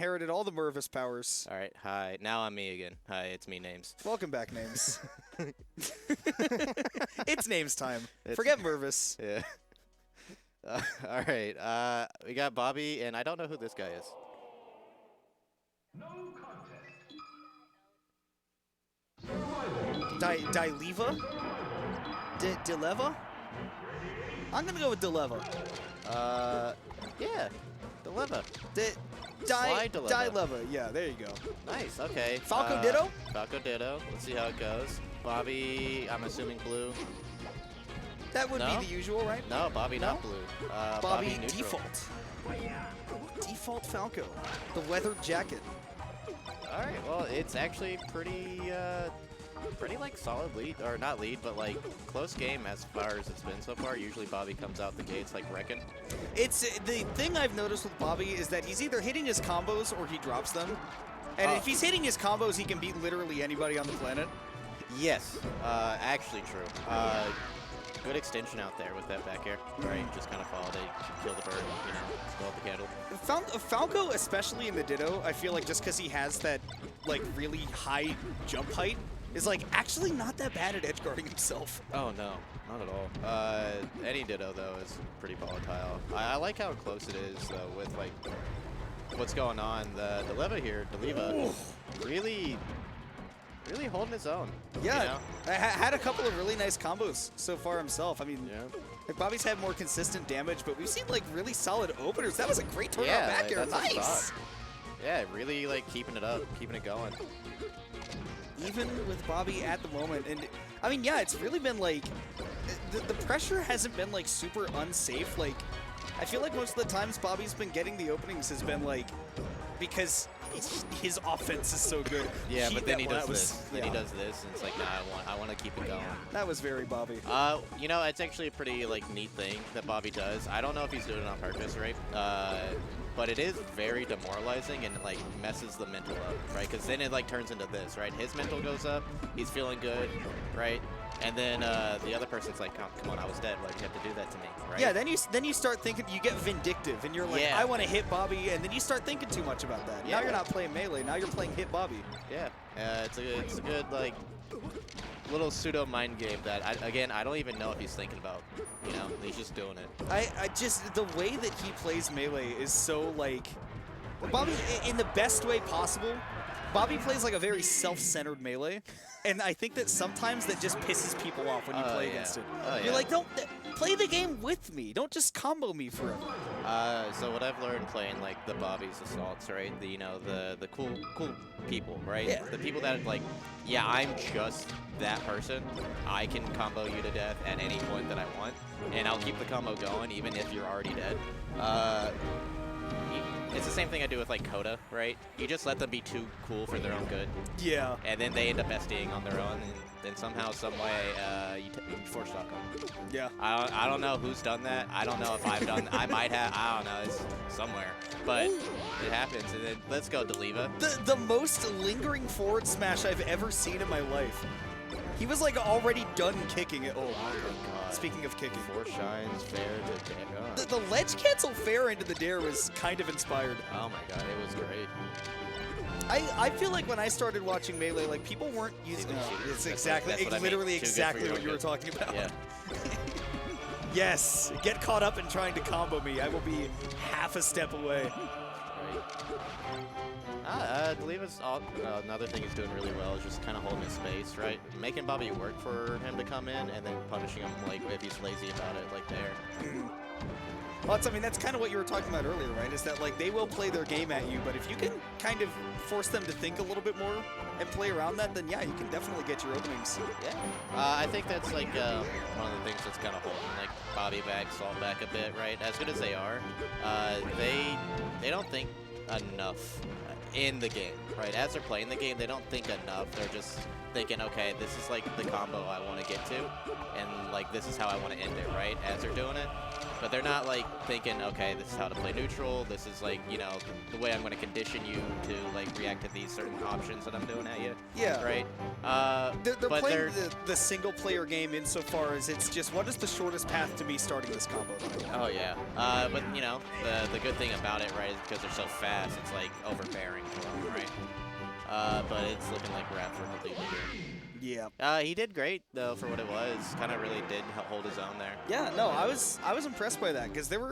Inherited all the Mervis powers. All right, hi. Now I'm me again. Hi, it's me, Names. Welcome back, Names. It's Names time. Forget Mervis. Yeah. All right, we got Bobby, and I don't know who this guy is. No contest. DiLeva? DiLeva? I'm gonna go with DiLeva. Yeah, DiLeva. DiLeva. DiLeva. Yeah, there you go. Nice, okay. Falco Ditto? Falco Ditto. Let's see how it goes. Bobby, I'm assuming blue. That would No? be the usual, right? No, Bobby No? not blue. Bobby neutral. default. Default Falco. The leathered jacket. All right, well, it's actually pretty like solid lead, or not lead, but like close game as far as it's been so far. Usually Bobby comes out the gates like wrecking. It's the thing I've noticed with Bobby is that he's either hitting his combos or he drops them. And if he's hitting his combos, he can beat literally anybody on the planet. Yes, actually true. Good extension out there with that back air. Right, just kind of followed it, kill the bird, you know, blow up the candle. Falco, especially in the Ditto, I feel like just because he has that like really high jump height, is like actually not that bad at edge guarding himself. Oh no, not at all. Any Ditto though is pretty volatile. I like how close it is though with like what's going on. The DiLeva here, DiLeva, really holding his own. Yeah, you know? I had a couple of really nice combos so far himself. I mean, Yeah. like Bobby's had more consistent damage, but we've seen like really solid openers. That was a great turnaround back like, air. that's a Nice. thought. Yeah, really like keeping it up, keeping it going. Even with Bobby at the moment, and I mean, yeah, it's really been like the pressure hasn't been like super unsafe. Like, I feel like most of the times Bobby's been getting the openings has been like because his offense is so good. Yeah, but then he does that was- this. Then he does this, and it's like, nah, I want to keep it going. That was very Bobby. You know, it's actually a pretty like neat thing that Bobby does. I don't know if he's doing it on purpose, right? But it is very demoralizing and like messes the mental up, right? Because then it like turns into this, right? His mental goes up, he's feeling good, right? And then the other person's like, come on, I was dead. Why'd you have to do that to me, right? Yeah, then you start thinking, you get vindictive, and you're like, Yeah. I want to hit Bobby, and then you start thinking too much about that. Now Yeah. you're not playing Melee, now you're playing Hit Bobby. Yeah, it's a good like little pseudo mind game that I don't even know if he's thinking about. You know, he's just doing it. I just, the way that he plays Melee is so like, Bobby, in the best way possible, Bobby plays like a very self-centered Melee, and I think that sometimes that just pisses people off when you play against it. You're yeah. like, don't, play the game with me, don't just combo me forever. So what I've learned playing like the Bobby's assaults, right? The the cool people, right? Yeah. The people that like, yeah, I'm just that person. I can combo you to death at any point that I want, and I'll keep the combo going even if you're already dead. It's the same thing I do with like Coda, right? You just let them be too cool for their own good, Yeah. and then they end up SDing on their own, and then somehow, some way, you force shock them. Yeah. I don't know who's done that. I don't know if I've done. I might have. I don't know. It's somewhere, but it happens. And then let's go, DiLeva. The most lingering forward smash I've ever seen in my life. He was like already done kicking it. Oh my god. Speaking of kicking. Four shines fair to damn. The ledge cancel fair into the dare was kind of inspired. Oh my god, it was great. I feel like when I started watching Melee, like people weren't using it's exactly, that's what I mean. literally Too good for exactly your what you were good. talking about. Yeah. Yes, get caught up in trying to combo me. I will be half a step away. DiLeva's another thing he's doing really well is just kind of holding his space, right? Making Bobby work for him to come in, and then punishing him like if he's lazy about it, like there. Well, that's kind of what you were talking about earlier, right? Is that like they will play their game at you, but if you can kind of force them to think a little bit more and play around that, then yeah, you can definitely get your openings. Yeah, I think that's like one of the things that's kind of holding like Bobby back, Salt back a bit, right? As good as they are, they don't think enough in the game, right? As they're playing the game, they don't think enough. They're just thinking, okay, this is like the combo I want to get to, and like this is how I want to end it, right? As they're doing it. But they're not like thinking, okay, this is how to play neutral. This is like, you know, the way I'm going to condition you to like react to these certain options that I'm doing at you. Yeah. Right. They're but playing the single player game insofar as it's just what is the shortest path to me starting this combo. Oh yeah. But you know, the good thing about it, right, is because they're so fast, it's like overbearing for them, right? But it's looking like we're out for completely here. Yeah. He did great though for what it was. Kind of really did hold his own there. Yeah. No, I was impressed by that because there were